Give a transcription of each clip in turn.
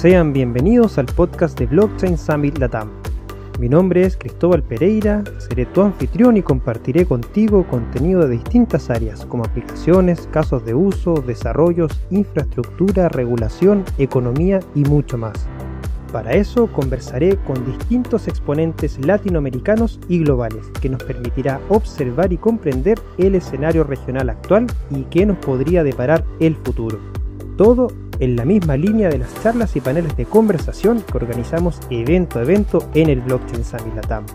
Sean bienvenidos al podcast de Blockchain Summit Latam. Mi nombre es Cristóbal Pereira, seré tu anfitrión y compartiré contigo contenido de distintas áreas como aplicaciones, casos de uso, desarrollos, infraestructura, regulación, economía y mucho más. Para eso conversaré con distintos exponentes latinoamericanos y globales, que nos permitirá observar y comprender el escenario regional actual y qué nos podría deparar el futuro. Todo en la misma línea de las charlas y paneles de conversación que organizamos evento a evento en el Blockchain Summit Latam.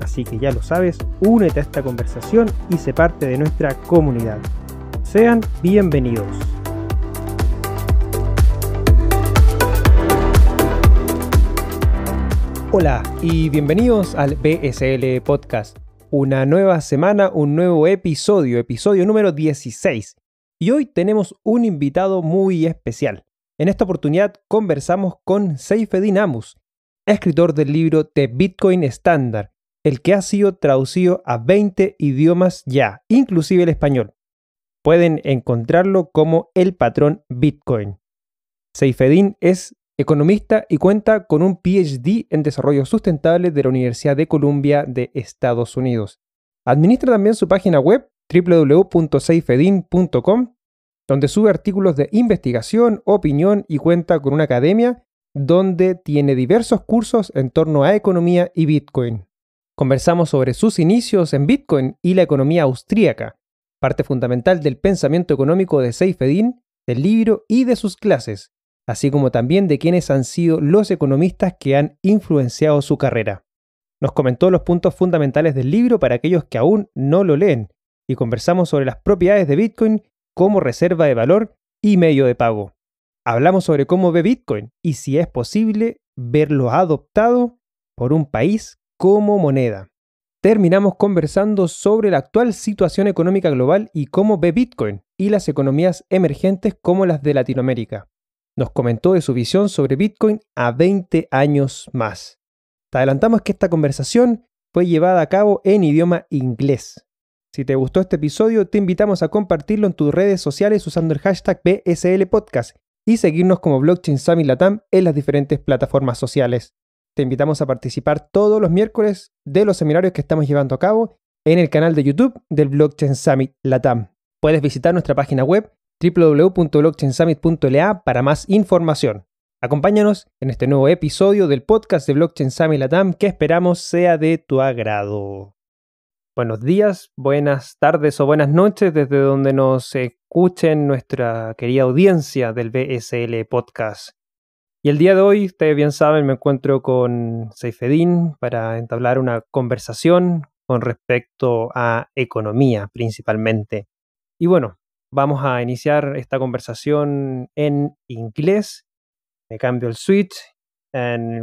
Así que ya lo sabes, únete a esta conversación y sé parte de nuestra comunidad. Sean bienvenidos. Hola y bienvenidos al BSL Podcast. Una nueva semana, un nuevo episodio número 16. Y hoy tenemos un invitado muy especial. En esta oportunidad conversamos con Saifedean Ammous, escritor del libro de Bitcoin estándar, el que ha sido traducido a 20 idiomas ya, inclusive el español. Pueden encontrarlo como el Patrón Bitcoin. Saifedean es economista y cuenta con un PhD en desarrollo sustentable de la Universidad de Columbia de Estados Unidos. Administra también su página web www.saifedean.com, donde sube artículos de investigación, opinión y cuenta con una academia donde tiene diversos cursos en torno a economía y Bitcoin. Conversamos sobre sus inicios en Bitcoin y la economía austríaca, parte fundamental del pensamiento económico de Saifedean, del libro y de sus clases, así como también de quiénes han sido los economistas que han influenciado su carrera. Nos comentó los puntos fundamentales del libro para aquellos que aún no lo leen, y conversamos sobre las propiedades de Bitcoin como reserva de valor y medio de pago. Hablamos sobre cómo ve Bitcoin y si es posible verlo adoptado por un país como moneda. Terminamos conversando sobre la actual situación económica global y cómo ve Bitcoin y las economías emergentes como las de Latinoamérica. Nos comentó de su visión sobre Bitcoin a 20 años más. Te adelantamos que esta conversación fue llevada a cabo en idioma inglés. Si te gustó este episodio, te invitamos a compartirlo en tus redes sociales usando el hashtag BSLPodcast y seguirnos como Blockchain Summit Latam en las diferentes plataformas sociales. Te invitamos a participar todos los miércoles de los seminarios que estamos llevando a cabo en el canal de YouTube del Blockchain Summit Latam. Puedes visitar nuestra página web www.blockchainsummit.la para más información. Acompáñanos en este nuevo episodio del podcast de Blockchain Summit Latam que esperamos sea de tu agrado. Buenos días, buenas tardes o buenas noches desde donde nos escuchen nuestra querida audiencia del BSL Podcast. Y el día de hoy, ustedes bien saben, me encuentro con Saifedean para entablar una conversación con respecto a economía principalmente. Y bueno, vamos a iniciar esta conversación en inglés. Me cambio el switch and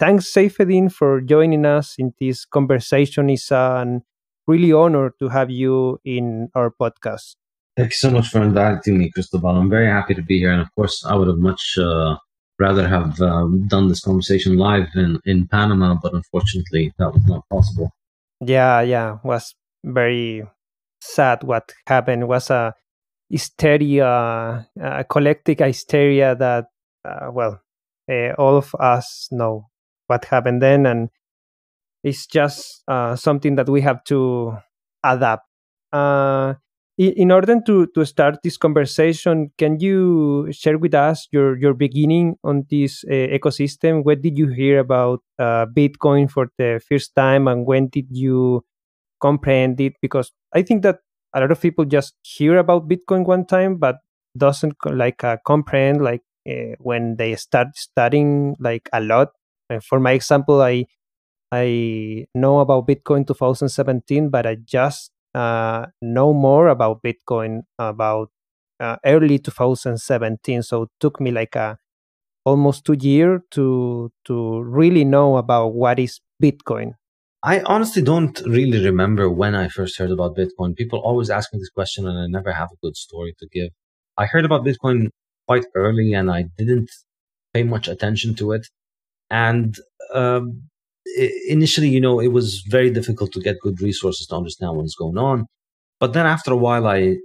thanks Saifedean for joining us in this conversation. It's a really honor to have you in our podcast. Thank you so much for inviting me, Cristobal. I'm very happy to be here. And of course, I would have much rather have done this conversation live in Panama, but unfortunately that was not possible. Yeah, was very sad what happened. It was a hysteria, a collective hysteria that, all of us know what happened then, and it's just something that we have to adapt. In order to start this conversation, can you share with us your beginning on this ecosystem? When did you hear about Bitcoin for the first time, and when did you comprehend it? Because I think that a lot of people just hear about Bitcoin one time, but doesn't comprehend when they start studying a lot. For my example, I know about Bitcoin 2017, but I just know more about Bitcoin about early 2017. So it took me almost 2 years to really know about what is Bitcoin. I honestly don't really remember when I first heard about Bitcoin. People always ask me this question and I never have a good story to give. I heard about Bitcoin quite early and I didn't pay much attention to it. And initially, it was very difficult to get good resources to understand what is going on. But then after a while, I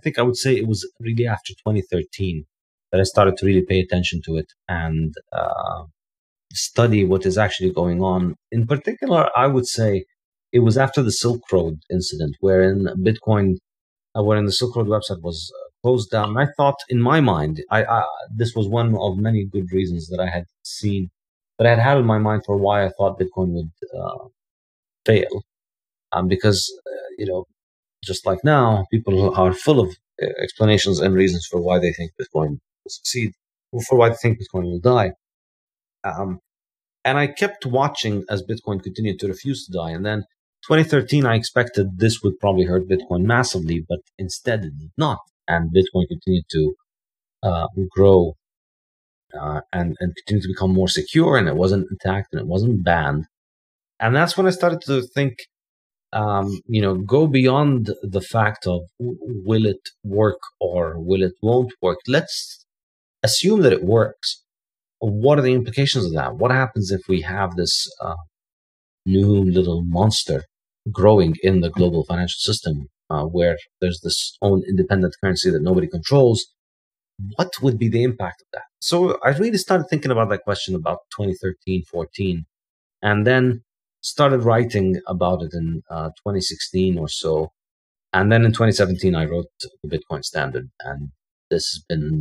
think I would say it was really after 2013 that I started to really pay attention to it and study what is actually going on. In particular, I would say it was after the Silk Road incident, wherein the Silk Road website was closed down. And I thought, in my mind, this was one of many good reasons that I had seen, that I had in my mind for why I thought Bitcoin would fail. Because, just like now, people are full of explanations and reasons for why they think Bitcoin will succeed, or for why they think Bitcoin will die. And I kept watching as Bitcoin continued to refuse to die. And then 2013, I expected this would probably hurt Bitcoin massively, but instead it did not. And Bitcoin continued to grow and continue to become more secure, and it wasn't attacked and it wasn't banned. And that's when I started to think, go beyond the fact of will it work or will it won't work. Let's assume that it works. What are the implications of that? What happens if we have this new little monster growing in the global financial system where there's this own independent currency that nobody controls? What would be the impact of that? So I really started thinking about that question about 2013, 14, and then started writing about it in 2016 or so. And then in 2017, I wrote the Bitcoin Standard. And this has been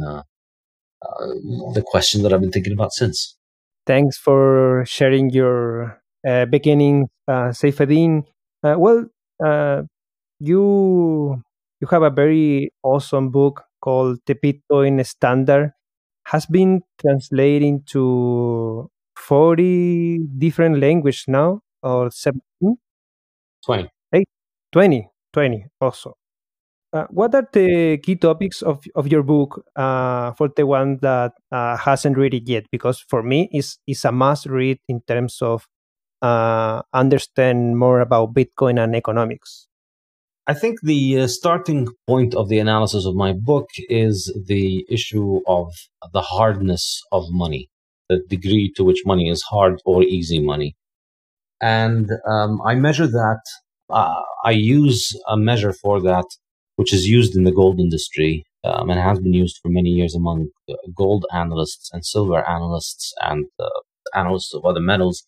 the question that I've been thinking about since. Thanks for sharing your beginning, Saifedean. You have a very awesome book called The Bitcoin Standard. Has been translating to 40 different languages now, or 17? 20. 20 also. What are the key topics of your book for the one that hasn't read it yet? Because for me, it's a must read in terms of understand more about Bitcoin and economics. I think the starting point of the analysis of my book is the issue of the hardness of money, the degree to which money is hard or easy money. And I measure that. I use a measure for that, which is used in the gold industry and has been used for many years among gold analysts and silver analysts and analysts of other metals.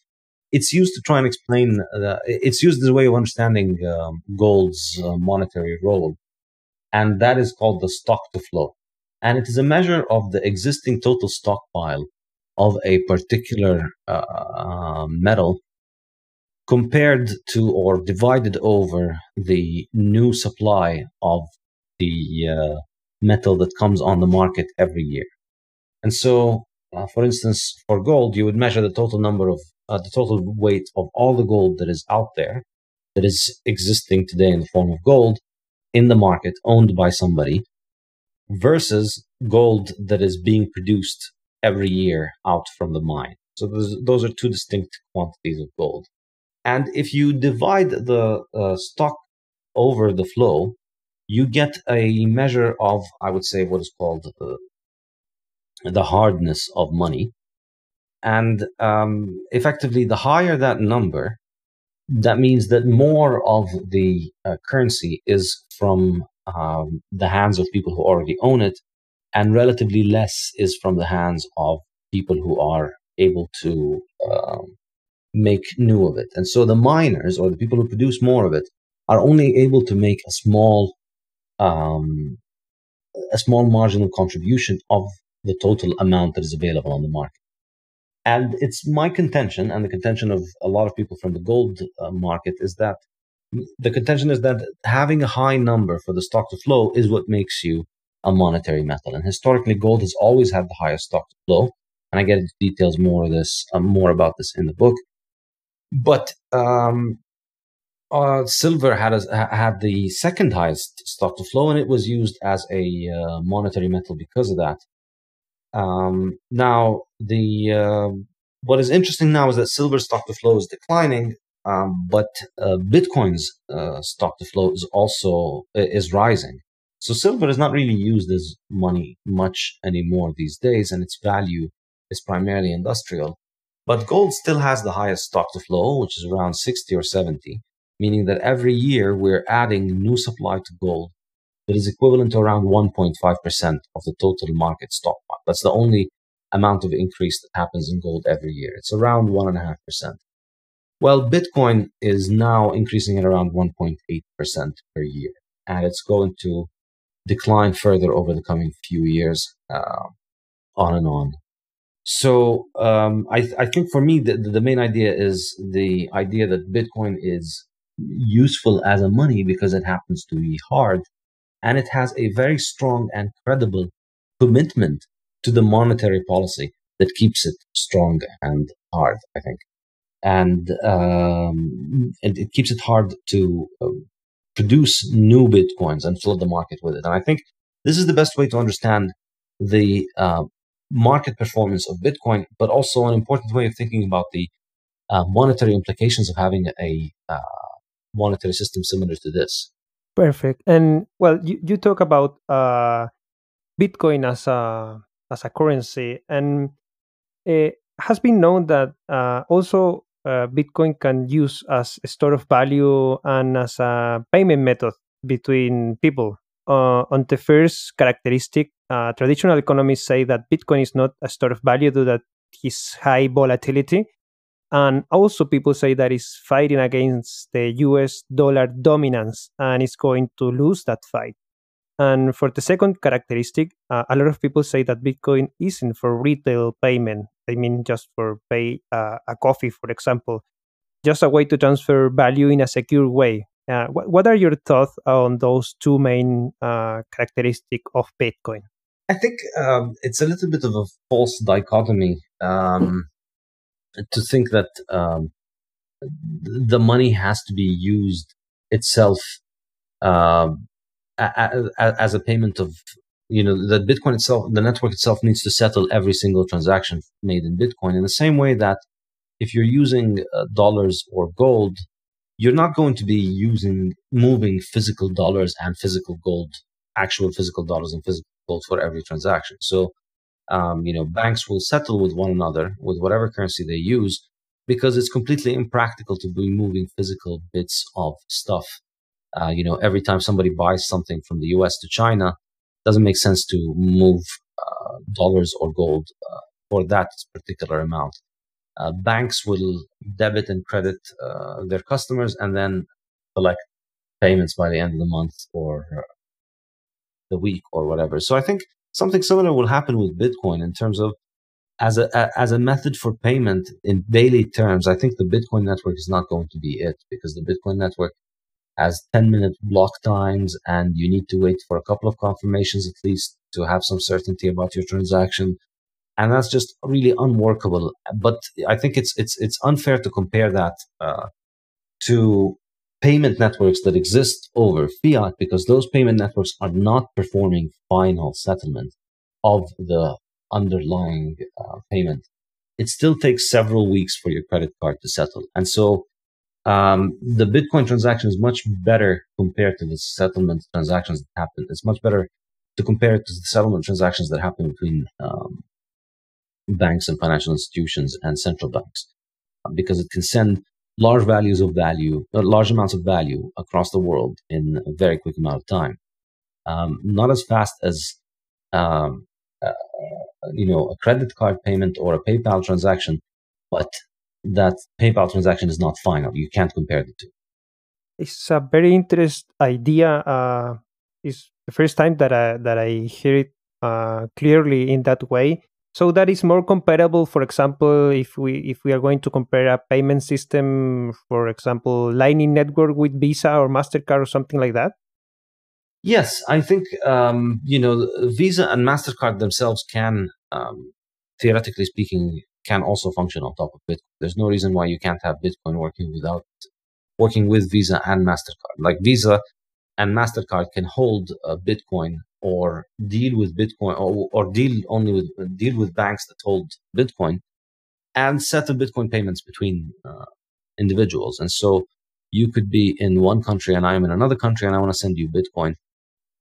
It's used to try and explain, it's used as a way of understanding gold's monetary role. And that is called the stock to flow. And it is a measure of the existing total stockpile of a particular metal compared to or divided over the new supply of the metal that comes on the market every year. And so, for instance, for gold, you would measure the total number of the total weight of all the gold that is out there, that is existing today in the form of gold in the market, owned by somebody, versus gold that is being produced every year out from the mine. So those are two distinct quantities of gold. And if you divide the stock over the flow, you get a measure of, I would say, what is called the hardness of money. And effectively, the higher that number, that means that more of the currency is from the hands of people who already own it, and relatively less is from the hands of people who are able to make new of it. And so the miners, or the people who produce more of it, are only able to make a small marginal contribution of the total amount that is available on the market. And it's my contention, and the contention of a lot of people from the gold market, is that the contention is that having a high number for the stock to flow is what makes you a monetary metal. And historically, gold has always had the highest stock to flow. And I get into details more about this in the book. But silver had the second highest stock to flow, and it was used as a monetary metal because of that. Now, what is interesting now is that silver stock to flow is declining, but Bitcoin's stock to flow is rising. So silver is not really used as money much anymore these days, and its value is primarily industrial. But gold still has the highest stock to flow, which is around 60 or 70, meaning that every year we're adding new supply to gold that is equivalent to around 1.5% of the total market stock market. That's the only amount of increase that happens in gold every year. It's around 1.5%. Well, Bitcoin is now increasing at around 1.8% per year, and it's going to decline further over the coming few years, on and on. So I think for me, the main idea is the idea that Bitcoin is useful as a money because it happens to be hard, and it has a very strong and credible commitment to the monetary policy that keeps it strong and hard, I think. And it keeps it hard to produce new Bitcoins and flood the market with it. And I think this is the best way to understand the market performance of Bitcoin, but also an important way of thinking about the monetary implications of having a monetary system similar to this. Perfect. And well, you talk about Bitcoin as a currency, and it has been known that also Bitcoin can use as a store of value and as a payment method between people. On the first characteristic, traditional economists say that Bitcoin is not a store of value due to its high volatility. And also people say that it's fighting against the US dollar dominance and it's going to lose that fight. And for the second characteristic, a lot of people say that Bitcoin isn't for retail payment. I mean, just for pay a coffee, for example, just a way to transfer value in a secure way. What are your thoughts on those two main characteristics of Bitcoin? I think it's a little bit of a false dichotomy to think that the money has to be used itself as a payment of, that Bitcoin itself, the network itself needs to settle every single transaction made in Bitcoin in the same way that if you're using dollars or gold, you're not going to be moving physical dollars and physical gold, actual physical dollars and physical gold for every transaction. So, banks will settle with one another with whatever currency they use because it's completely impractical to be moving physical bits of stuff. Every time somebody buys something from the US to China, it doesn't make sense to move dollars or gold for that particular amount. Banks will debit and credit their customers and then collect payments by the end of the month or the week or whatever. So I think something similar will happen with Bitcoin in terms of as a method for payment in daily terms. I think the Bitcoin network is not going to be it because the Bitcoin network has 10-minute block times and you need to wait for a couple of confirmations at least to have some certainty about your transaction. And that's just really unworkable. But I think it's unfair to compare that to payment networks that exist over fiat because those payment networks are not performing final settlement of the underlying payment. It still takes several weeks for your credit card to settle. And so the Bitcoin transaction is much better compared to the settlement transactions that happen. It's much better to compare it to the settlement transactions that happen between banks and financial institutions and central banks because it can send large amounts of value across the world in a very quick amount of time. Not as fast as a credit card payment or a PayPal transaction, but that PayPal transaction is not final. You can't compare the two. It's a very interesting idea. It's the first time that I hear it clearly in that way. So that is more comparable. For example, if we are going to compare a payment system, for example, Lightning Network with Visa or MasterCard or something like that. Yes, I think Visa and MasterCard themselves can, theoretically speaking, can also function on top of Bitcoin. There's no reason why you can't have Bitcoin working with Visa and MasterCard. Like Visa and MasterCard can hold Bitcoin or deal with Bitcoin or deal with banks that hold Bitcoin and settle Bitcoin payments between individuals. And so you could be in one country and I am in another country and I want to send you Bitcoin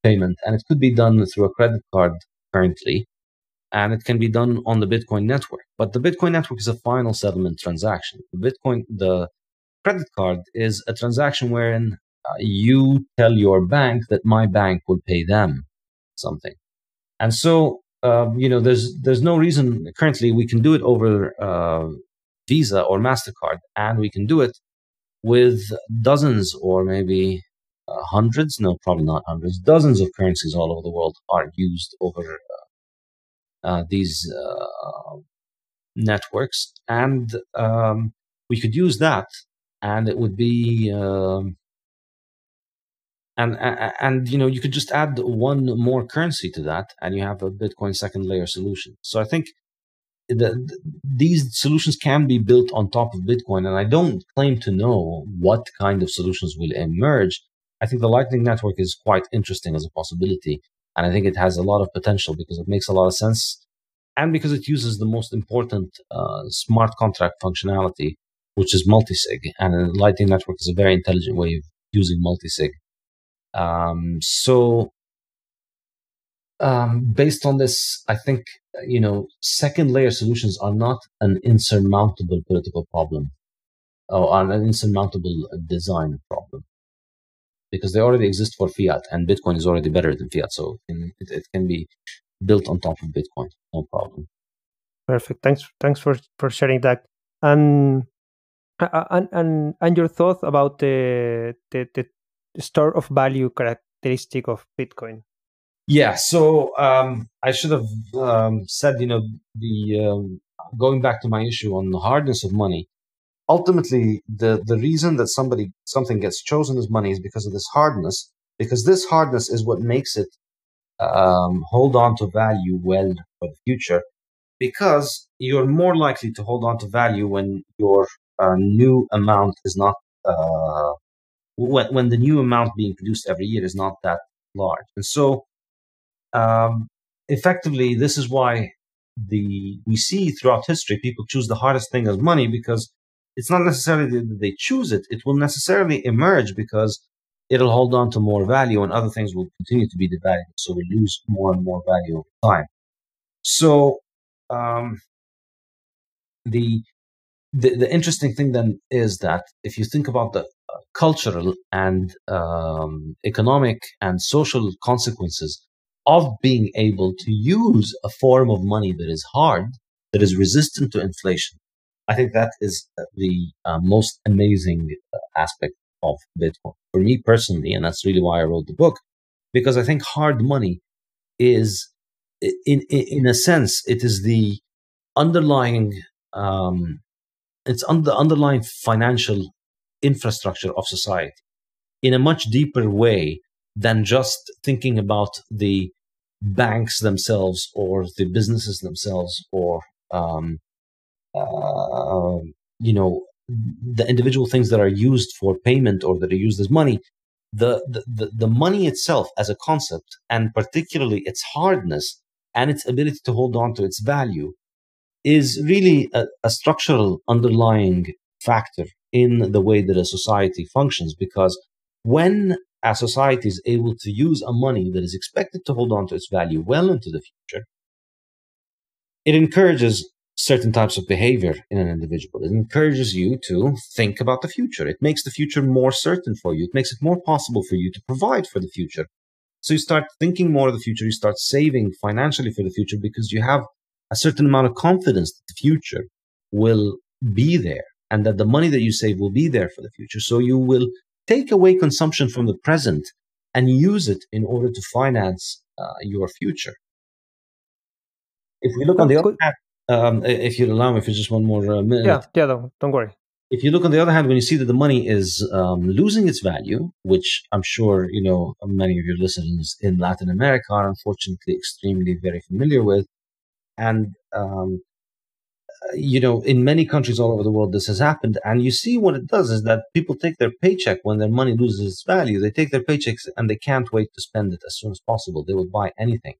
payment. And it could be done through a credit card currently, and it can be done on the Bitcoin network. But the Bitcoin network is a final settlement transaction. The credit card is a transaction wherein you tell your bank that my bank will pay them something. And so, there's no reason currently we can do it over Visa or MasterCard, and we can do it with dozens or maybe hundreds, no, probably not hundreds, dozens of currencies all over the world are used over these networks. And we could use that, and it would be... And you could just add one more currency to that, and you have a Bitcoin second layer solution. So I think these solutions can be built on top of Bitcoin, and I don't claim to know what kind of solutions will emerge. I think the Lightning Network is quite interesting as a possibility, and I think it has a lot of potential because it makes a lot of sense, and because it uses the most important smart contract functionality, which is multisig, and the Lightning Network is a very intelligent way of using multisig. Based on this, I think, second layer solutions are not an insurmountable political problem or an insurmountable design problem, because they already exist for fiat, and Bitcoin is already better than fiat. So it can be built on top of Bitcoin, no problem. Perfect. Thanks for sharing that. And your thoughts about the store of value characteristic of Bitcoin. Yeah, so I should have said, going back to my issue on the hardness of money, ultimately the reason that something gets chosen as money is because of this hardness, because this hardness is what makes it hold on to value well for the future, because you're more likely to hold on to value when your new amount is not when the new amount being produced every year is not that large. And so effectively, this is why we see throughout history people choose the hardest thing as money, because it's not necessarily that they choose it. It will necessarily emerge because it'll hold on to more value, and other things will continue to be devalued. So we lose more and more value over time. So the interesting thing then is that if you think about the cultural and economic and social consequences of being able to use a form of money that is hard, that is resistant to inflation, I think that is the most amazing aspect of Bitcoin. For me personally, and that's really why I wrote the book, because I think hard money is, in a sense, it is the underlying, it's the underlying financial infrastructure of society in a much deeper way than just thinking about the banks themselves or the businesses themselves or the individual things that are used for payment or that are used as money. The money itself as a concept, and particularly its hardness and its ability to hold on to its value, is really a structural underlying factor in the way that a society functions. Because when a society is able to use a money that is expected to hold on to its value well into the future, it encourages certain types of behavior in an individual. It encourages you to think about the future. It makes the future more certain for you. It makes it more possible for you to provide for the future. So you start thinking more of the future. You start saving financially for the future because you have a certain amount of confidence that the future will be there and that the money that you save will be there for the future. So you will take away consumption from the present and use it in order to finance your future. If we look on the other hand, if you allow me for just one more minute. Yeah, don't worry. If you look on the other hand, when you see that the money is losing its value, which I'm sure many of your listeners in Latin America are unfortunately extremely very familiar with, and in many countries all over the world this has happened, and you see what it does is that people take their paycheck when their money loses its value. They take their paychecks and they can't wait to spend it as soon as possible. They will buy anything,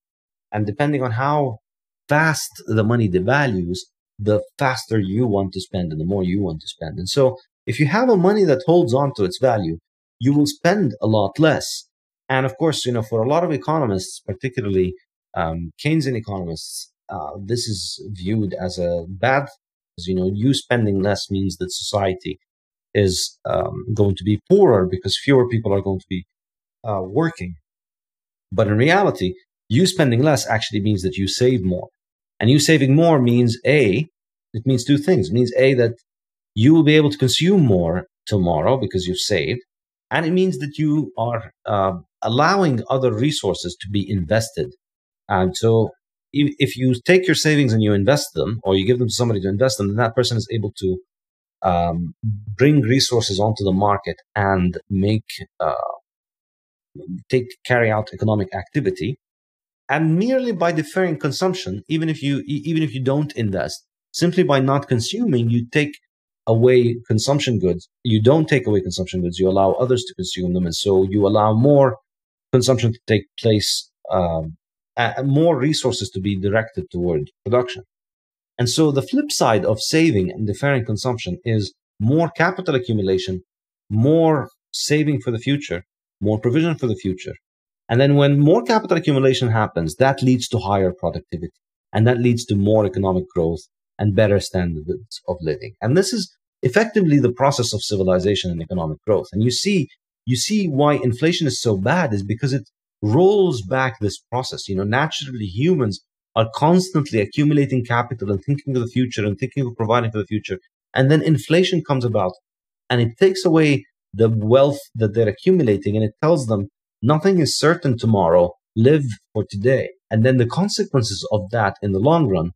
and depending on how fast the money devalues, the faster you want to spend and the more you want to spend. And so if you have a money that holds on to its value, you will spend a lot less. And of course, for a lot of economists, particularly Keynesian economists, this is viewed as a bad, because you spending less means that society is going to be poorer because fewer people are going to be working. But in reality, you spending less actually means that you save more. And you saving more means it means two things. It means that you will be able to consume more tomorrow because you've saved. And it means that you are allowing other resources to be invested. And so if you take your savings and you invest them, or you give them to somebody to invest them, then that person is able to bring resources onto the market and carry out economic activity. And merely by deferring consumption, even if you don't invest, simply by not consuming, you take away consumption goods. You don't take away consumption goods. You allow others to consume them, and so you allow more consumption to take place, more resources to be directed toward production. And so the flip side of saving and deferring consumption is more capital accumulation, more saving for the future, more provision for the future. And then when more capital accumulation happens, that leads to higher productivity, and that leads to more economic growth and better standards of living. And this is effectively the process of civilization and economic growth. And you see why inflation is so bad is because it rolls back this process. Naturally, humans are constantly accumulating capital and thinking of the future and thinking of providing for the future. And then inflation comes about and it takes away the wealth that they're accumulating, and it tells them nothing is certain tomorrow, live for today. And then the consequences of that in the long run,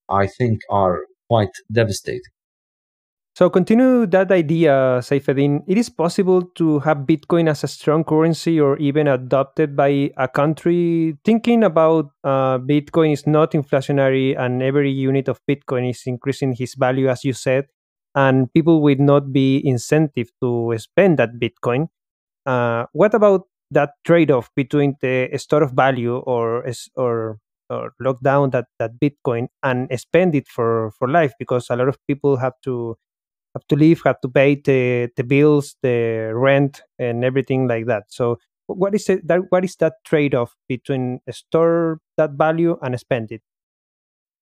I think, are quite devastating. So continue that idea, Saifedean. It is possible to have Bitcoin as a strong currency or even adopted by a country. Thinking about Bitcoin is not inflationary and every unit of Bitcoin is increasing its value, as you said, and people will not be incentive to spend that Bitcoin. What about that trade-off between the store of value or lock down that Bitcoin and spend it for life? Because a lot of people have to live, have to pay the bills, the rent, and everything like that. So what is that trade-off between store that value and spend it?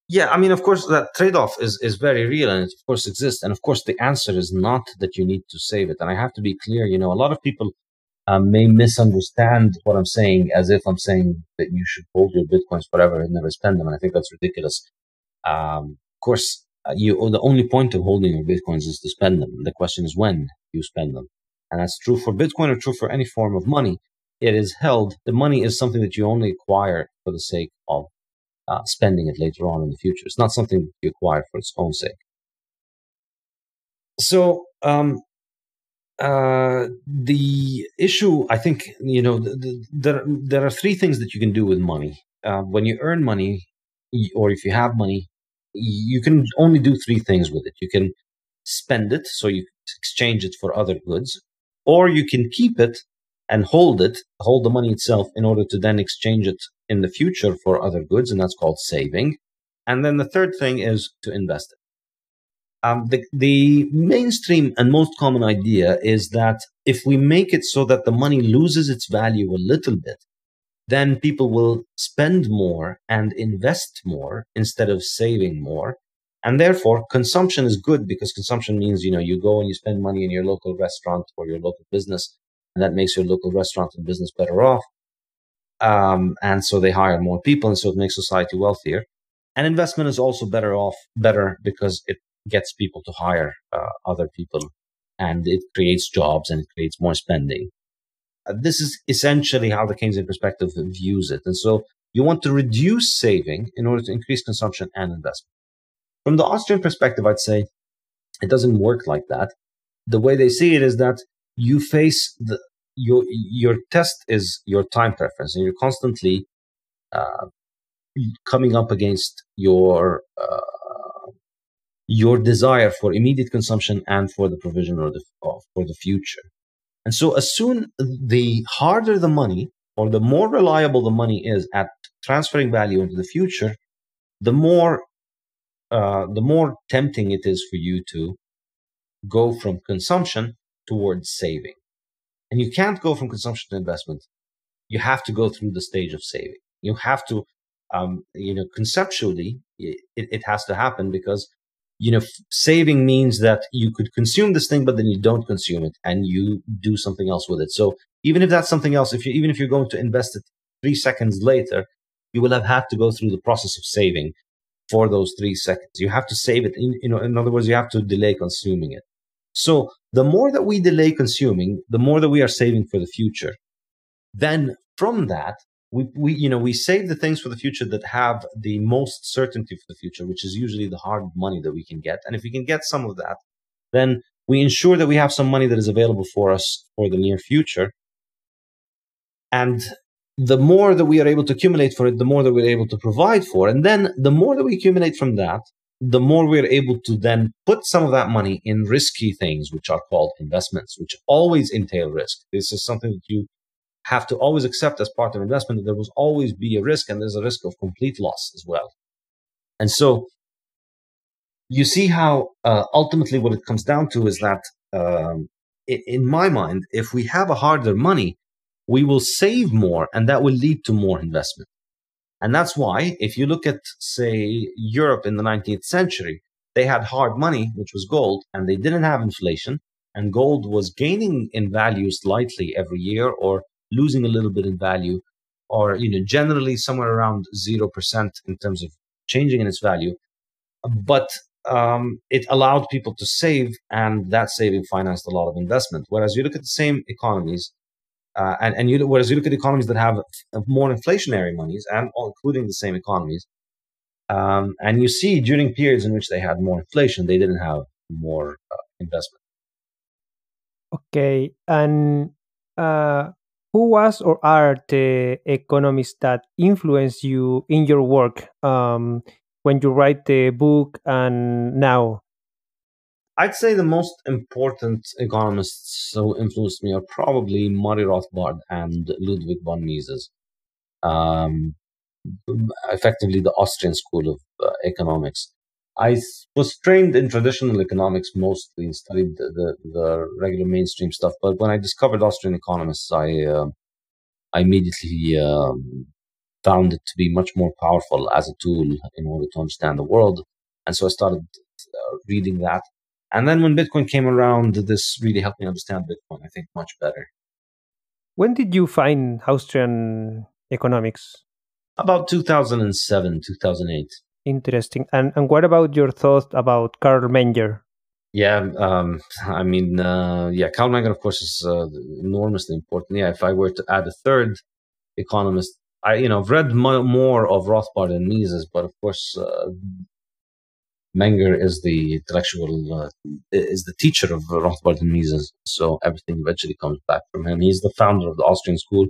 Yeah, I mean, of course, that trade-off is very real, and it of course exists. And of course, the answer is not that you need to save it. And I have to be clear, a lot of people may misunderstand what I'm saying as if I'm saying that you should hold your Bitcoins forever and never spend them. And I think that's ridiculous. Of course, the only point of holding your Bitcoins is to spend them. The question is when you spend them. And that's true for Bitcoin or true for any form of money. It is held, the money is something that you only acquire for the sake of spending it later on in the future. It's not something that you acquire for its own sake. So the issue, I think, there are three things that you can do with money. When you earn money, or if you have money, you can only do three things with it. You can spend it, so you exchange it for other goods, or you can keep it and hold the money itself in order to then exchange it in the future for other goods, and that's called saving. And then the third thing is to invest it. The mainstream and most common idea is that if we make it so that the money loses its value a little bit, then people will spend more and invest more instead of saving more. And therefore, consumption is good because consumption means, you go and you spend money in your local restaurant or your local business, and that makes your local restaurant and business better off. And so they hire more people, and so it makes society wealthier. And investment is also better because it gets people to hire other people, and it creates jobs and it creates more spending. This is essentially how the Keynesian perspective views it. And so you want to reduce saving in order to increase consumption and investment. From the Austrian perspective, I'd say it doesn't work like that. The way they see it is that you face your test is your time preference, and you're constantly coming up against your desire for immediate consumption and for the provision for the future. And so the harder the money, or the more reliable the money is at transferring value into the future, the more tempting it is for you to go from consumption towards saving. And you can't go from consumption to investment. You have to go through the stage of saving. You have to, conceptually, it has to happen because saving means that you could consume this thing, but then you don't consume it and you do something else with it. So even if that's something else, even if you're going to invest it 3 seconds later, you will have had to go through the process of saving for those 3 seconds. You have to save it. In other words, you have to delay consuming it. So the more that we delay consuming, the more that we are saving for the future. Then from that, we save the things for the future that have the most certainty for the future, which is usually the hard money that we can get. And if we can get some of that, then we ensure that we have some money that is available for us for the near future. And the more that we are able to accumulate for it, the more that we're able to provide for. And then the more that we accumulate from that, the more we're able to then put some of that money in risky things, which are called investments, which always entail risk. This is something that you have to always accept as part of investment, that there will always be a risk, and there's a risk of complete loss as well. And so you see how ultimately what it comes down to is that, in my mind, if we have a harder money, we will save more, and that will lead to more investment. And that's why, if you look at, say, Europe in the 19th century, they had hard money, which was gold, and they didn't have inflation, and gold was gaining in value slightly every year, or losing a little bit in value, or generally somewhere around 0% in terms of changing in its value. But it allowed people to save, and that saving financed a lot of investment. Whereas you look at the same economies, whereas you look at economies that have more inflationary monies, and including the same economies, and you see during periods in which they had more inflation, they didn't have more investment. Okay, and who was or are the economists that influence you in your work when you write the book and now? I'd say the most important economists who influenced me are probably Murray Rothbard and Ludwig von Mises. Effectively, the Austrian school of economics. I was trained in traditional economics mostly, and studied the regular mainstream stuff. But when I discovered Austrian economists, I immediately found it to be much more powerful as a tool in order to understand the world. And so I started reading that. And then when Bitcoin came around, this really helped me understand Bitcoin, I think, much better. When did you find Austrian economics? About 2007, 2008. Interesting. And what about your thoughts about Karl Menger? Yeah, Karl Menger, of course, is enormously important. Yeah, if I were to add a third economist, I've read more of Rothbard and Mises, but of course, Menger is the intellectual, is the teacher of Rothbard and Mises. So everything eventually comes back from him. He's the founder of the Austrian school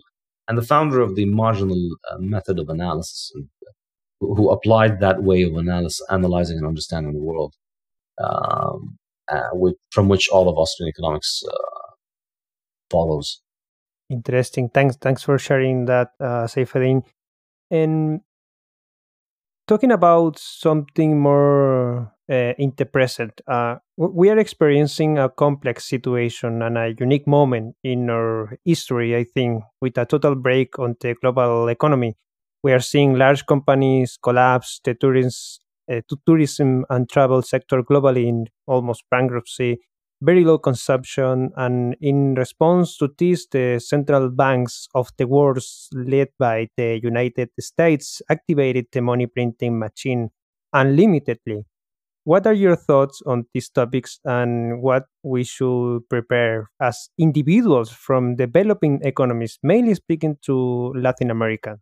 and the founder of the marginal method of analysis, who applied that way of analyzing and understanding the world, from which all of Austrian economics follows. Interesting. Thanks for sharing that, Saifedean. And talking about something more in the present, we are experiencing a complex situation and a unique moment in our history, I think, with a total break on the global economy. We are seeing large companies collapse, the tourism and travel sector globally in almost bankruptcy, very low consumption, and in response to this, the central banks of the world, led by the United States, activated the money printing machine unlimitedly. What are your thoughts on these topics and what we should prepare as individuals from developing economies, mainly speaking to Latin America?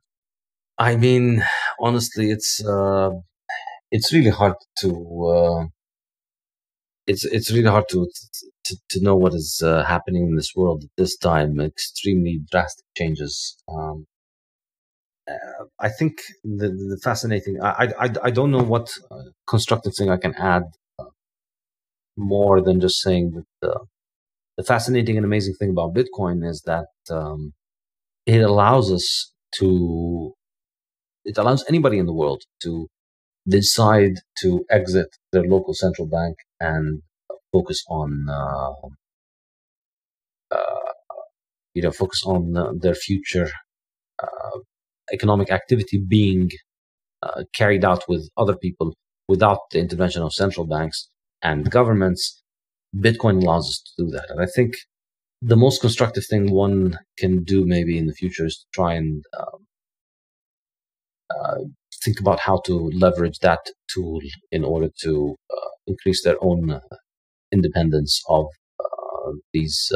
I mean, honestly, it's really hard to it's really hard to know what is happening in this world at this time. Extremely drastic changes. I think the fascinating. I don't know what constructive thing I can add more than just saying that the fascinating and amazing thing about Bitcoin is that it allows us to. It allows anybody in the world to decide to exit their local central bank and focus on their future economic activity being carried out with other people without the intervention of central banks and governments, Bitcoin allows us to do that. And I think the most constructive thing one can do maybe in the future is to try and think about how to leverage that tool in order to increase their own independence of these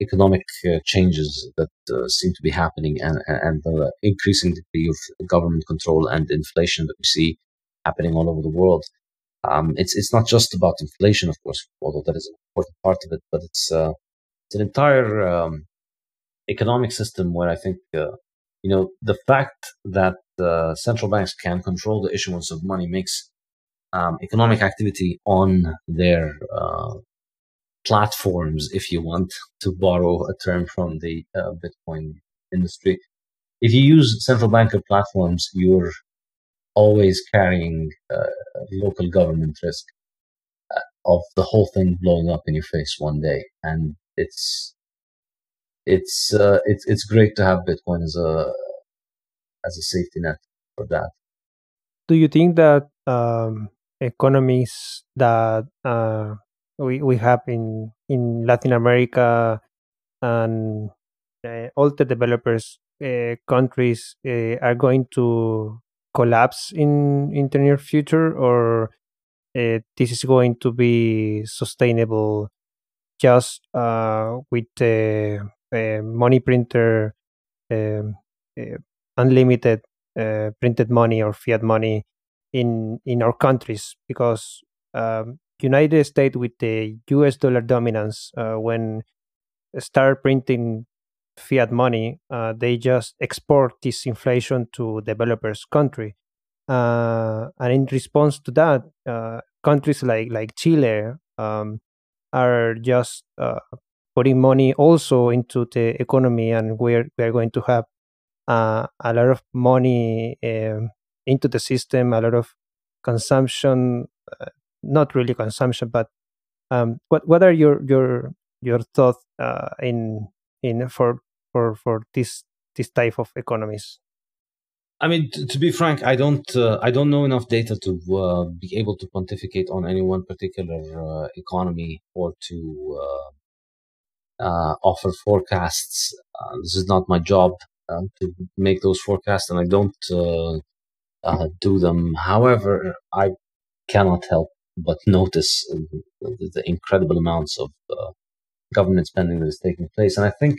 economic changes that seem to be happening, and the increasing degree of government control and inflation that we see happening all over the world. It's not just about inflation, of course, although that is an important part of it, but it's an entire economic system where I think the fact that central banks can control the issuance of money makes economic activity on their platforms, if you want to borrow a term from the Bitcoin industry. If you use central banker platforms, you're always carrying local government risk of the whole thing blowing up in your face one day, and it's great to have Bitcoin as a safety net for that. Do you think that economies that we have in Latin America and all the developers countries are going to collapse in the near future, or this is going to be sustainable just with the money printer, unlimited printed money or fiat money in our countries? Because United States, with the US dollar dominance, when start printing fiat money, they just export this inflation to developers country, and in response to that, countries like Chile are just putting money also into the economy, and we are going to have a lot of money into the system, a lot of consumption, not really consumption, but what are your thoughts in for this type of economies? I mean, to be frank, I don't know enough data to be able to pontificate on any one particular economy or to offer forecasts. This is not my job to make those forecasts, and I don't do them. However, I cannot help but notice the incredible amounts of government spending that is taking place. And I think,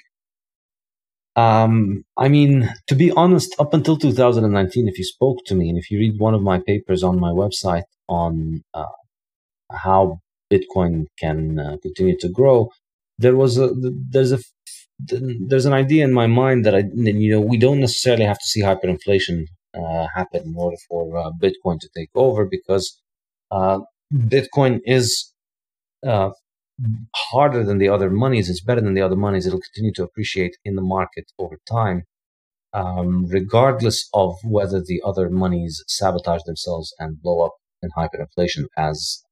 I mean, to be honest, up until 2019, if you spoke to me and if you read one of my papers on my website on how Bitcoin can continue to grow, there's an idea in my mind that we don't necessarily have to see hyperinflation happen in order for Bitcoin to take over, because Bitcoin is harder than the other monies. It's better than the other monies. It'll continue to appreciate in the market over time, regardless of whether the other monies sabotage themselves and blow up in hyperinflation as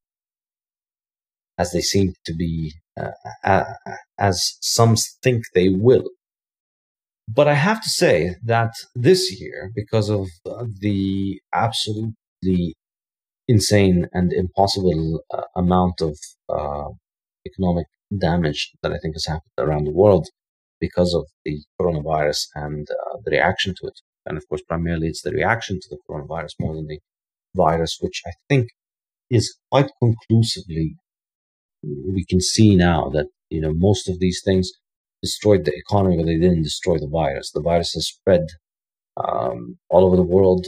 they seem to be, as some think they will. But I have to say that this year, because of the absolutely insane and impossible amount of economic damage that I think has happened around the world because of the coronavirus and the reaction to it, and of course, primarily it's the reaction to the coronavirus more than the virus, which I think is quite conclusively, we can see now that most of these things destroyed the economy, but they didn't destroy the virus. The virus has spread all over the world,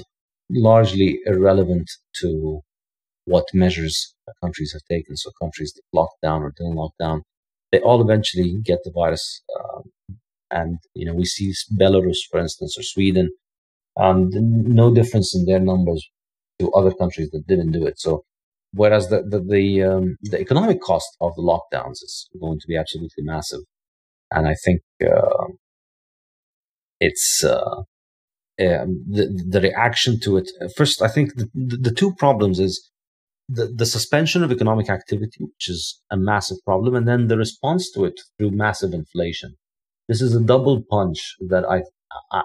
largely irrelevant to what measures countries have taken. So countries that locked down or didn't lock down, they all eventually get the virus. And we see Belarus, for instance, or Sweden, no difference in their numbers to other countries that didn't do it. So whereas the economic cost of the lockdowns is going to be absolutely massive, and I think it's the reaction to it. First, I think the two problems is the suspension of economic activity, which is a massive problem, and then the response to it through massive inflation. This is a double punch that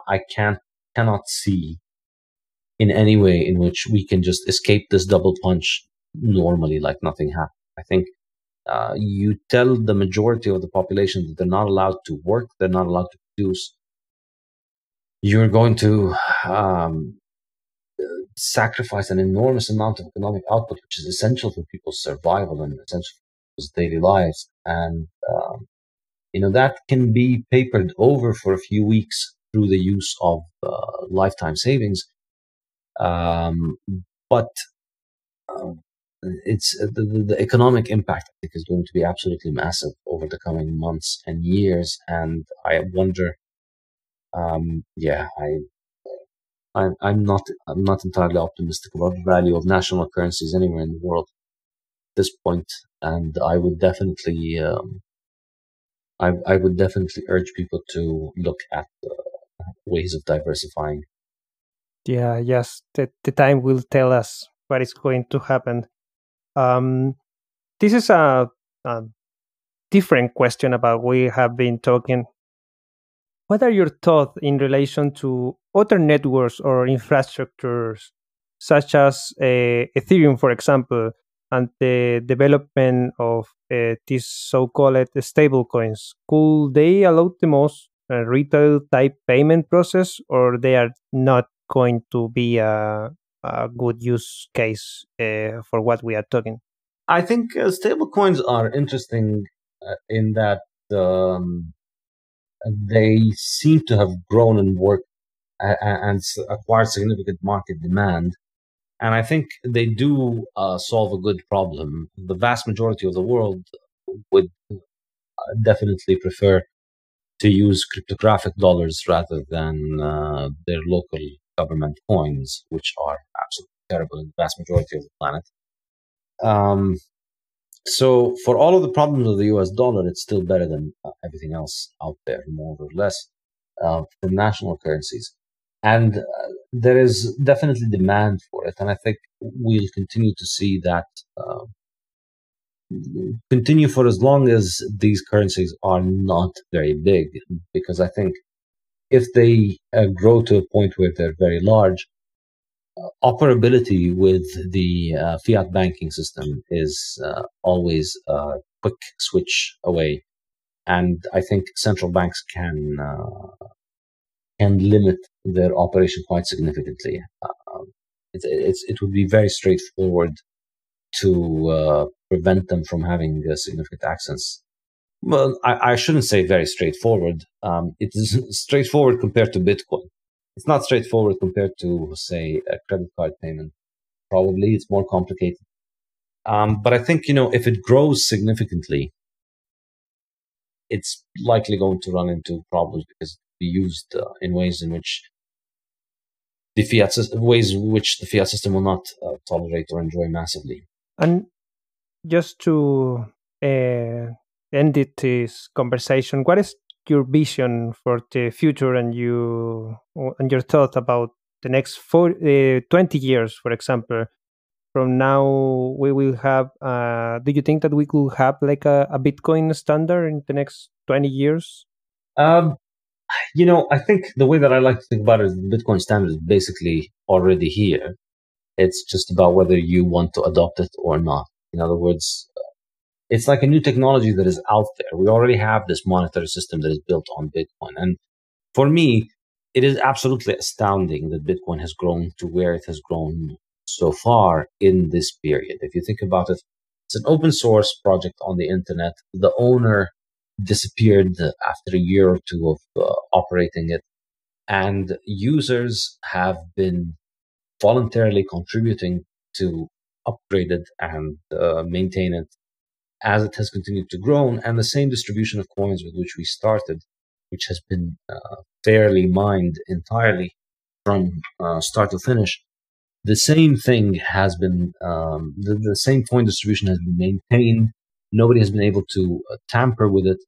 I cannot see in any way in which we can just escape this double punch normally, like nothing happened. I think you tell the majority of the population that they're not allowed to work, they're not allowed to produce, you're going to sacrifice an enormous amount of economic output, which is essential for people's survival and essential for people's daily lives. And, that can be papered over for a few weeks through the use of lifetime savings. But it's the economic impact, I think, is going to be absolutely massive over the coming months and years. And I wonder, I'm not entirely optimistic about the value of national currencies anywhere in the world at this point, and I would definitely urge people to look at ways of diversifying. Yeah, yes, the time will tell us what is going to happen. This is a different question about what we have been talking. What are your thoughts in relation to other networks or infrastructures, such as Ethereum, for example, and the development of these so-called stable coins? Could they allow the most retail type payment process, or they are not going to be a good use case for what we are talking? I think stable coins are interesting in that they seem to have grown and worked and acquired significant market demand. And I think they do solve a good problem. The vast majority of the world would definitely prefer to use cryptographic dollars rather than their local government coins, which are absolutely terrible in the vast majority of the planet. So for all of the problems of the US dollar, it's still better than everything else out there, more or less, for national currencies. And there is definitely demand for it. And I think we'll continue to see that continue for as long as these currencies are not very big. Because I think if they grow to a point where they're very large, operability with the fiat banking system is always a quick switch away, and I think central banks can limit their operation quite significantly. It would be very straightforward to prevent them from having significant access. Well, I shouldn't say very straightforward. It is straightforward compared to Bitcoin. It's not straightforward compared to, say, a credit card payment. Probably it's more complicated. But I think, if it grows significantly, it's likely going to run into problems because it will be used in ways in which the fiat system will not tolerate or enjoy massively. And just to end this conversation, what is your vision for the future and your thought about the next 20 years, for example? From now, we will have, do you think that we could have like a Bitcoin standard in the next 20 years? I think the way that I like to think about it is the Bitcoin standard is basically already here. It's just about whether you want to adopt it or not. In other words, it's like a new technology that is out there. We already have this monetary system that is built on Bitcoin. And for me, it is absolutely astounding that Bitcoin has grown to where it has grown so far in this period. If you think about it, it's an open source project on the internet. The owner disappeared after a year or two of operating it. And users have been voluntarily contributing to upgrade it and maintain it as it has continued to grow, and the same distribution of coins with which we started, which has been fairly mined entirely from start to finish, the same thing has been, the same coin distribution has been maintained. Nobody has been able to tamper with it.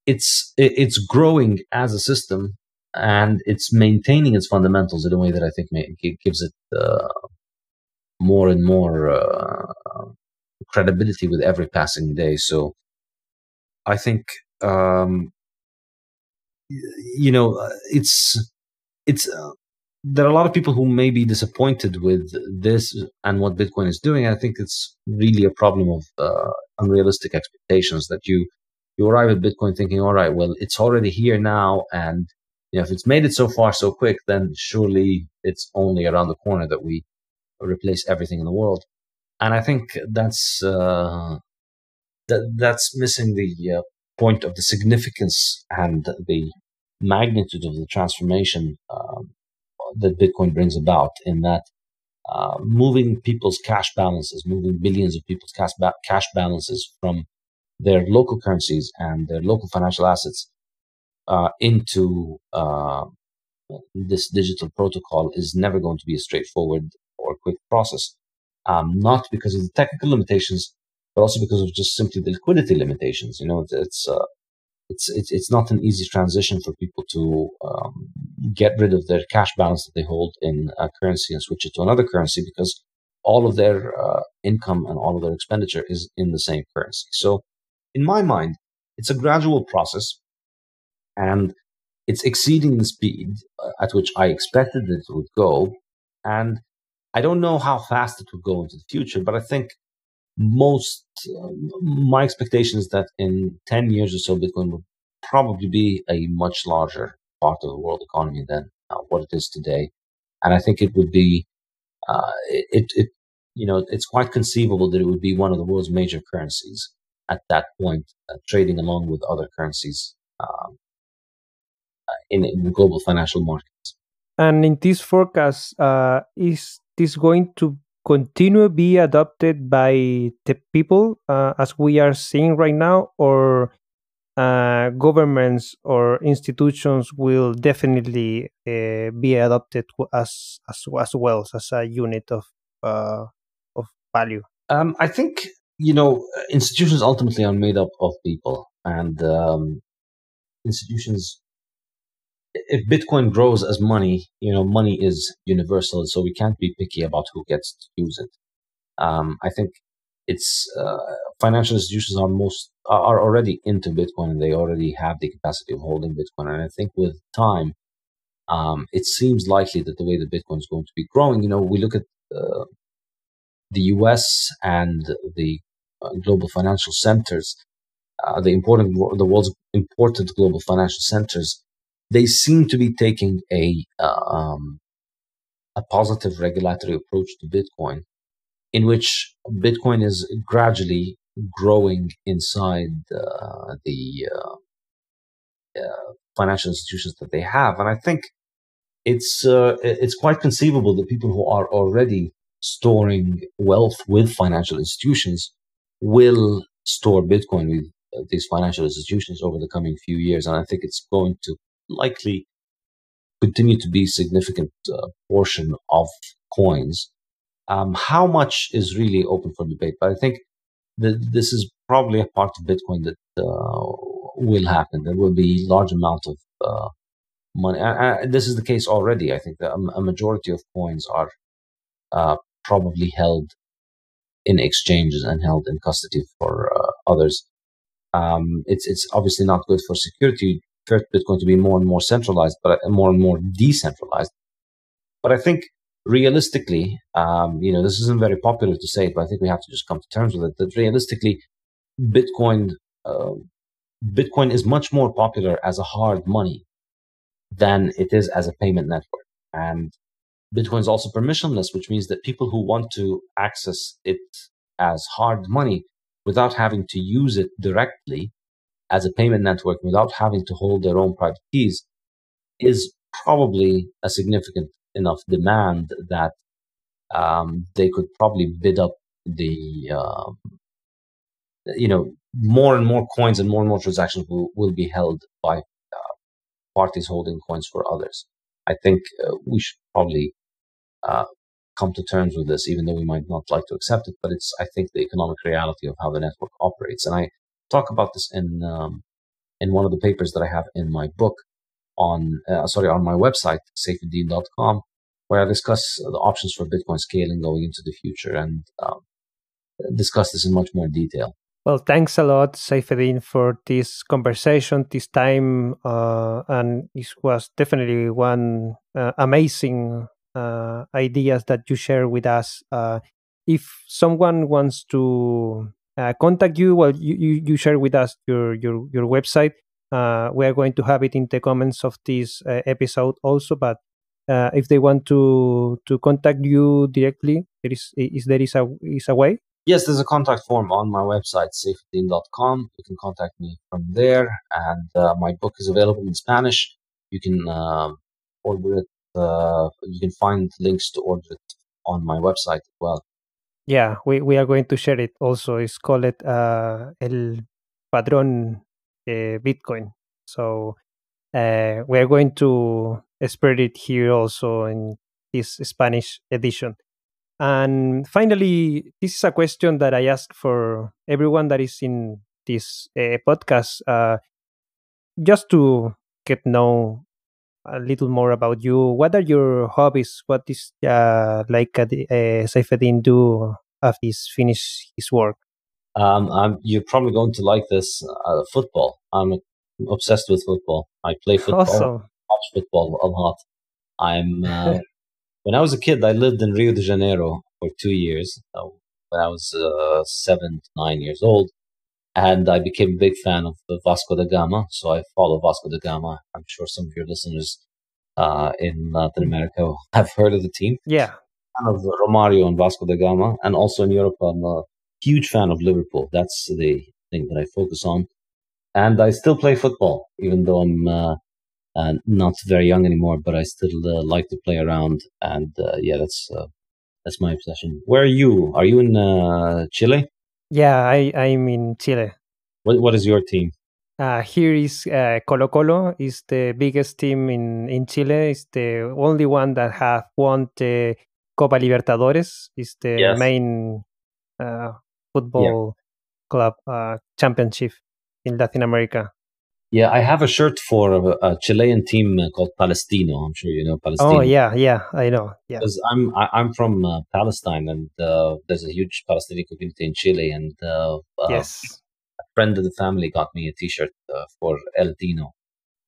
It's growing as a system, and it's maintaining its fundamentals in a way that I think gives it more and more credibility with every passing day. So I think it's there are a lot of people who may be disappointed with this and what Bitcoin is doing. I think it's really a problem of unrealistic expectations, that you arrive at Bitcoin thinking, all right, well, it's already here now, and if it's made it so far so quick, then surely it's only around the corner that we replace everything in the world. And I think that's missing the point of the significance and the magnitude of the transformation that Bitcoin brings about, in that moving people's cash balances, moving billions of people's cash balances from their local currencies and their local financial assets into this digital protocol is never going to be a straightforward or quick process. Not because of the technical limitations, but also because of just simply the liquidity limitations. It's not an easy transition for people to get rid of their cash balance that they hold in a currency and switch it to another currency, because all of their income and all of their expenditure is in the same currency. So in my mind, it's a gradual process, and it's exceeding the speed at which I expected it would go. And I don't know how fast it would go into the future, but I think my expectation is that in 10 years or so, Bitcoin will probably be a much larger part of the world economy than what it is today. And I think it would be, it's quite conceivable that it would be one of the world's major currencies at that point, trading along with other currencies in the global financial markets. And in this forecast, is this going to continue be adopted by the people as we are seeing right now, or governments or institutions will definitely be adopted as well as a unit of value? I think institutions ultimately are made up of people, and institutions. If Bitcoin grows as money, money is universal, so we can't be picky about who gets to use it. I think it's financial institutions are already into Bitcoin, and they already have the capacity of holding Bitcoin. And I think with time, it seems likely that the way that Bitcoin is going to be growing, we look at the US and the global financial centers, the world's important global financial centers. They seem to be taking a positive regulatory approach to Bitcoin, in which Bitcoin is gradually growing inside the financial institutions that they have. And I think it's quite conceivable that people who are already storing wealth with financial institutions will store Bitcoin with these financial institutions over the coming few years. And I think it's going to likely continue to be a significant portion of coins. How much is really open for debate, but I think that this is probably a part of Bitcoin that will happen. There will be large amount of money. This is the case already. I think that a majority of coins are probably held in exchanges and held in custody for others. It's obviously not good for security. First, Bitcoin to be more and more centralized, but more and more decentralized. But I think realistically, this isn't very popular to say it, but I think we have to just come to terms with it. That realistically, Bitcoin is much more popular as a hard money than it is as a payment network. And Bitcoin is also permissionless, which means that people who want to access it as hard money without having to use it directly as a payment network, without having to hold their own private keys, is probably a significant enough demand that they could probably bid up the, more and more coins and more transactions will be held by parties holding coins for others. I think we should probably come to terms with this, even though we might not like to accept it, but it's, I think, the economic reality of how the network operates. And I talk about this in one of the papers that I have in my book on my website, Saifedean.com, where I discuss the options for Bitcoin scaling going into the future and discuss this in much more detail. Well, thanks a lot, Saifedean, for this conversation, this time, and it was definitely one amazing ideas that you share with us. If someone wants to contact you, well, you share with us your website. We are going to have it in the comments of this episode also. But if they want to contact you directly, there is a way. Yes, there's a contact form on my website, saifedean.com. You can contact me from there, and my book is available in Spanish. You can order it. You can find links to order it on my website as well. Yeah, we are going to share it also. It's called El Patrón Bitcoin. So we are going to spread it here also in this Spanish edition. And finally, this is a question that I ask for everyone that is in this podcast, just to get to know a little more about you. What are your hobbies? What is Saifedean do after he's finished his work? You're probably going to like this. Football. I'm obsessed with football. I play football. Awesome. Watch football a lot. When I was a kid, I lived in Rio de Janeiro for 2 years. When I was 7 to 9 years old, and I became a big fan of the Vasco da Gama. So I follow Vasco da Gama. I'm sure some of your listeners in Latin America have heard of the team. Yeah. Fan of Romario and Vasco da Gama, and also in Europe, I'm a huge fan of Liverpool. That's the thing that I focus on. And I still play football, even though I'm not very young anymore, but I still like to play around. And that's my obsession. Where are you? Are you in Chile? Yeah, I'm in Chile. What is your team? Here is Colo Colo. Is the biggest team in Chile. It's the only one that have won the Copa Libertadores. It's the main football club championship in Latin America. Yeah, I have a shirt for a Chilean team called Palestino. I'm sure you know Palestino. Oh yeah, I know. Yeah, because I'm from Palestine, and there's a huge Palestinian community in Chile, and yes, a friend of the family got me a T-shirt for El Tino.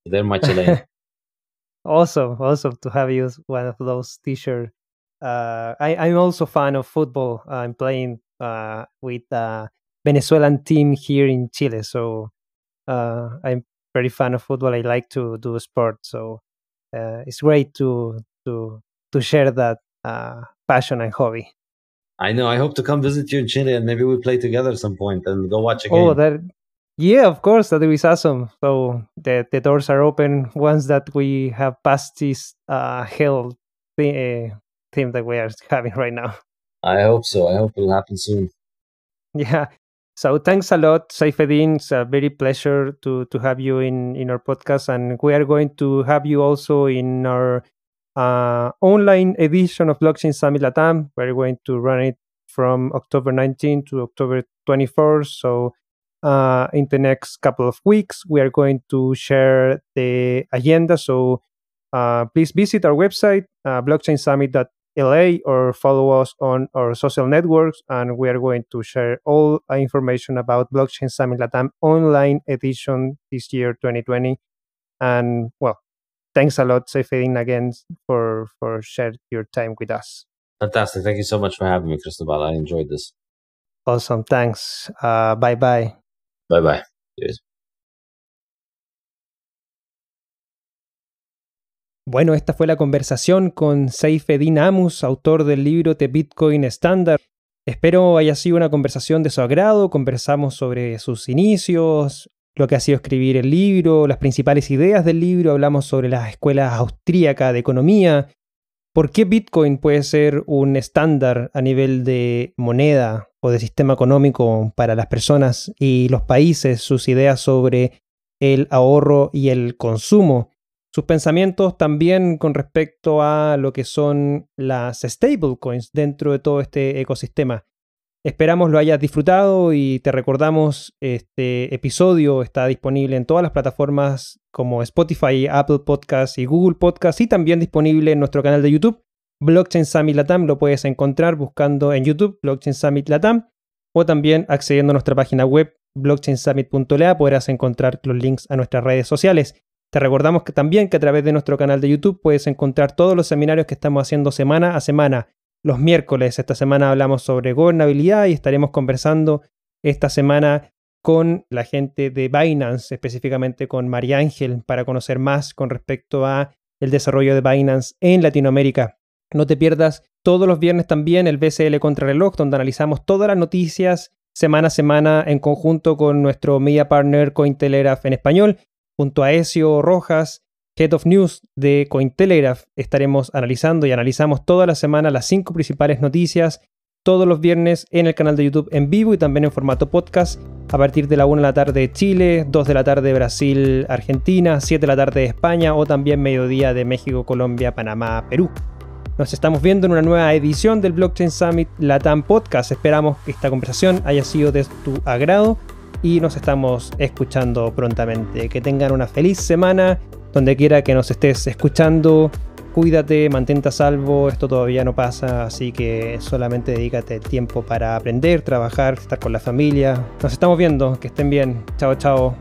So they're my Chilean. Awesome to have you one of those T-shirts. I'm also a fan of football. I'm playing with a Venezuelan team here in Chile, so I'm very fan of football. I like to do sport, so it's great to share that passion and hobby. I know. I hope to come visit you in Chile, and maybe we play together at some point and go watch a game. Yeah, of course, that is awesome. So the doors are open once that we have passed this hell theme that we are having right now. I hope so. I hope it'll happen soon. Yeah. So thanks a lot, Saifedean. It's a very pleasure to have you in our podcast, and we are going to have you also in our online edition of Blockchain Summit Latam. We're going to run it from October 19 to October 24th. So in the next couple of weeks, we are going to share the agenda. So please visit our website, blockchainsummit.la, or follow us on our social networks, and we are going to share all information about Blockchain Summit Latam online edition this year, 2020. And well, thanks a lot, Saifedean, again for sharing your time with us. Fantastic. Thank you so much for having me, Cristobal. I enjoyed this. Awesome. Thanks. Bye-bye. Bye-bye. Cheers. Bueno, esta fue la conversación con Saifedean Ammous, autor del libro The Bitcoin Standard. Espero haya sido una conversación de su agrado. Conversamos sobre sus inicios, lo que ha sido escribir el libro, las principales ideas del libro. Hablamos sobre las escuelas austríaca de economía, por qué Bitcoin puede ser un estándar a nivel de moneda o de sistema económico para las personas y los países, sus ideas sobre el ahorro y el consumo. Sus pensamientos también con respecto a lo que son las stablecoins dentro de todo este ecosistema. Esperamos lo hayas disfrutado y te recordamos, este episodio está disponible en todas las plataformas como Spotify, Apple Podcasts y Google Podcasts, y también disponible en nuestro canal de YouTube, Blockchain Summit Latam. Lo puedes encontrar buscando en YouTube Blockchain Summit Latam, o también accediendo a nuestra página web blockchainsummit.la podrás encontrar los links a nuestras redes sociales. Te recordamos que también que a través de nuestro canal de YouTube puedes encontrar todos los seminarios que estamos haciendo semana a semana. Los miércoles, esta semana hablamos sobre gobernabilidad y estaremos conversando esta semana con la gente de Binance, específicamente con María Ángel, para conocer más con respecto a el desarrollo de Binance en Latinoamérica. No te pierdas todos los viernes también el BCL Contrarreloj, donde analizamos todas las noticias semana a semana en conjunto con nuestro media partner Cointelegraph en español. Junto a Ezio Rojas, Head of News de Cointelegraph, estaremos analizando y analizamos toda la semana las 5 principales noticias, todos los viernes en el canal de YouTube en vivo y también en formato podcast, a partir de la 1 de la tarde de Chile, 2 de la tarde de Brasil, Argentina, 7 de la tarde de España o también mediodía de México, Colombia, Panamá, Perú. Nos estamos viendo en una nueva edición del Blockchain Summit Latam Podcast. Esperamos que esta conversación haya sido de tu agrado y nos estamos escuchando prontamente. Que tengan una feliz semana donde quiera que nos estés escuchando. Cuídate, mantente a salvo, esto todavía no pasa, así que solamente dedícate tiempo para aprender, trabajar, estar con la familia. Nos estamos viendo, que estén bien. Chao, chao.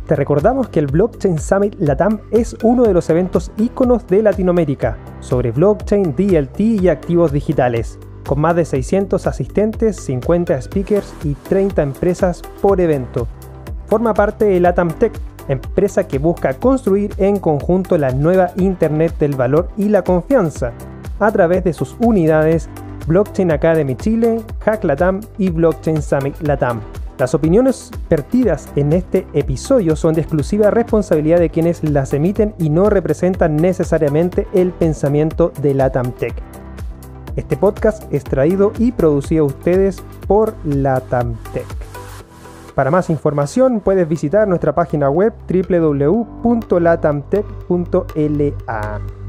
Te recordamos que el Blockchain Summit Latam es uno de los eventos íconos de Latinoamérica sobre blockchain, DLT y activos digitales, con más de 600 asistentes, 50 speakers y 30 empresas por evento. Forma parte de Latam Tech, empresa que busca construir en conjunto la nueva Internet del valor y la confianza, a través de sus unidades Blockchain Academy Chile, Hack Latam y Blockchain Summit Latam. Las opiniones vertidas en este episodio son de exclusiva responsabilidad de quienes las emiten y no representan necesariamente el pensamiento de Latam Tech. Este podcast es traído y producido a ustedes por Latam Tech. Para más información puedes visitar nuestra página web www.latamtech.la.